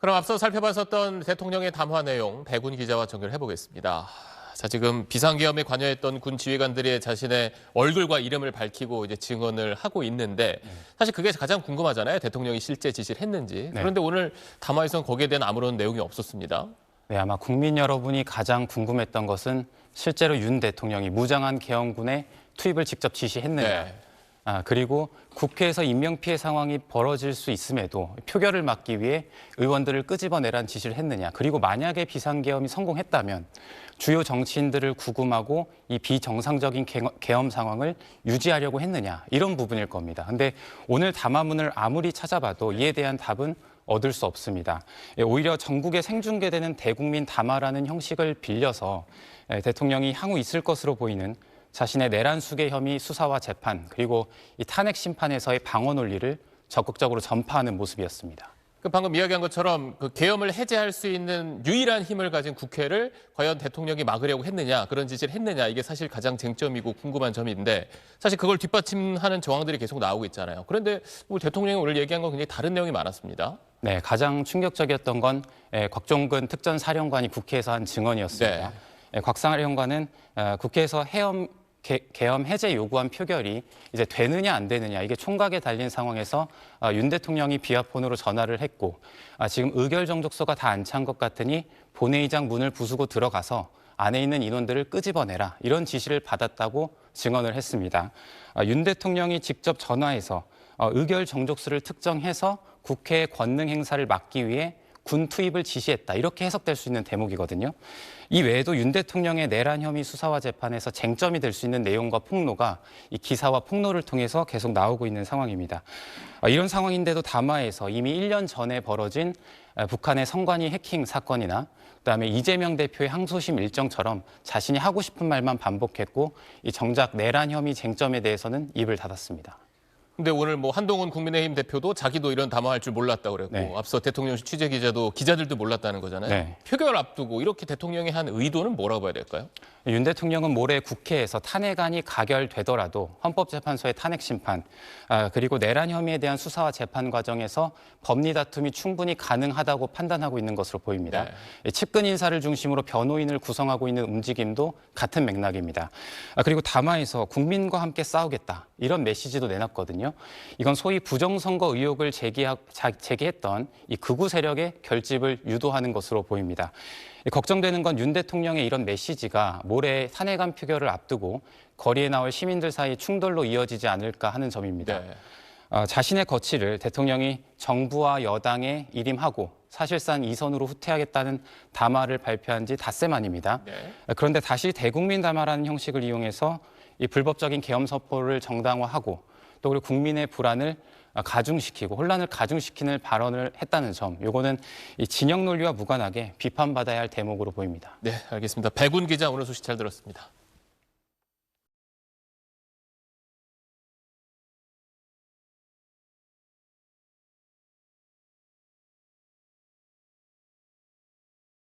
그럼 앞서 살펴봤었던 대통령의 담화 내용 배군 기자와 정리를 해보겠습니다. 자, 지금 비상계엄에 관여했던 군 지휘관들이 자신의 얼굴과 이름을 밝히고 이제 증언을 하고 있는데 사실 그게 가장 궁금하잖아요. 대통령이 실제 지시를 했는지. 그런데 오늘 담화에서는 거기에 대한 아무런 내용이 없었습니다. 네, 아마 국민 여러분이 가장 궁금했던 것은 실제로 윤 대통령이 무장한 계엄군의 투입을 직접 지시했느냐. 그리고 국회에서 인명피해 상황이 벌어질 수 있음에도 표결을 막기 위해 의원들을 끄집어내란 지시를 했느냐. 그리고 만약에 비상계엄이 성공했다면 주요 정치인들을 구금하고 이 비정상적인 계엄 상황을 유지하려고 했느냐. 이런 부분일 겁니다. 근데 오늘 담화문을 아무리 찾아봐도 이에 대한 답은 얻을 수 없습니다. 오히려 전국에 생중계되는 대국민 담화라는 형식을 빌려서 대통령이 향후 있을 것으로 보이는 자신의 내란 수괴 혐의 수사와 재판 그리고 이 탄핵 심판에서의 방어 논리를 적극적으로 전파하는 모습이었습니다. 그 방금 이야기한 것처럼 그 계엄을 해제할 수 있는 유일한 힘을 가진 국회를 과연 대통령이 막으려고 했느냐, 그런 지시를 했느냐, 이게 사실 가장 쟁점이고 궁금한 점인데 사실 그걸 뒷받침하는 정황들이 계속 나오고 있잖아요. 그런데 대통령이 오늘 얘기한 건 굉장히 다른 내용이 많았습니다. 네, 가장 충격적이었던 건 곽종근 특전사령관이 국회에서 한 증언이었습니다. 곽 사령관은 국회에서 계엄 해제 요구한 표결이 이제 되느냐 안 되느냐 이게 총각에 달린 상황에서 윤 대통령이 비아폰으로 전화를 했고 지금 의결 정족서가 다 안 찬 것 같으니 본회의장 문을 부수고 들어가서 안에 있는 인원들을 끄집어내라 이런 지시를 받았다고 증언을 했습니다. 윤 대통령이 직접 전화해서 의결 정족수를 특정해서 국회의 권능 행사를 막기 위해 군 투입을 지시했다. 이렇게 해석될 수 있는 대목이거든요. 이 외에도 윤 대통령의 내란 혐의 수사와 재판에서 쟁점이 될 수 있는 내용과 폭로가 이 기사와 폭로를 통해서 계속 나오고 있는 상황입니다. 이런 상황인데도 담화에서 이미 1년 전에 벌어진 북한의 선관위 해킹 사건이나 그다음에 이재명 대표의 항소심 일정처럼 자신이 하고 싶은 말만 반복했고 이 정작 내란 혐의 쟁점에 대해서는 입을 닫았습니다. 근데 오늘 한동훈 국민의힘 대표도 자기도 이런 담화할 줄 몰랐다고 그랬고 앞서 대통령실 취재 기자도 기자들도 몰랐다는 거잖아요. 표결 앞두고 이렇게 대통령이 한 의도는 뭐라고 봐야 될까요? 윤 대통령은 모레 국회에서 탄핵안이 가결되더라도 헌법재판소의 탄핵 심판 그리고 내란 혐의에 대한 수사와 재판 과정에서 법리 다툼이 충분히 가능하다고 판단하고 있는 것으로 보입니다. 측근 인사를 중심으로 변호인을 구성하고 있는 움직임도 같은 맥락입니다. 그리고 담화에서 국민과 함께 싸우겠다 이런 메시지도 내놨거든요. 이건 소위 부정선거 의혹을 제기했던 이 극우 세력의 결집을 유도하는 것으로 보입니다. 걱정되는 건 윤 대통령의 이런 메시지가 모레 탄핵안 표결을 앞두고 거리에 나올 시민들 사이 충돌로 이어지지 않을까 하는 점입니다. 자신의 거취를 대통령이 정부와 여당에 일임하고 사실상 이선으로 후퇴하겠다는 담화를 발표한 지 닷새 만입니다. 그런데 다시 대국민 담화라는 형식을 이용해서 이 불법적인 계엄 선포를 정당화하고 또 그리고 국민의 불안을 가중시키고 혼란을 가중시키는 발언을 했다는 점, 요거는 이 진영 논리와 무관하게 비판받아야 할 대목으로 보입니다. 네, 알겠습니다. 배군 기자 오늘 소식 잘 들었습니다.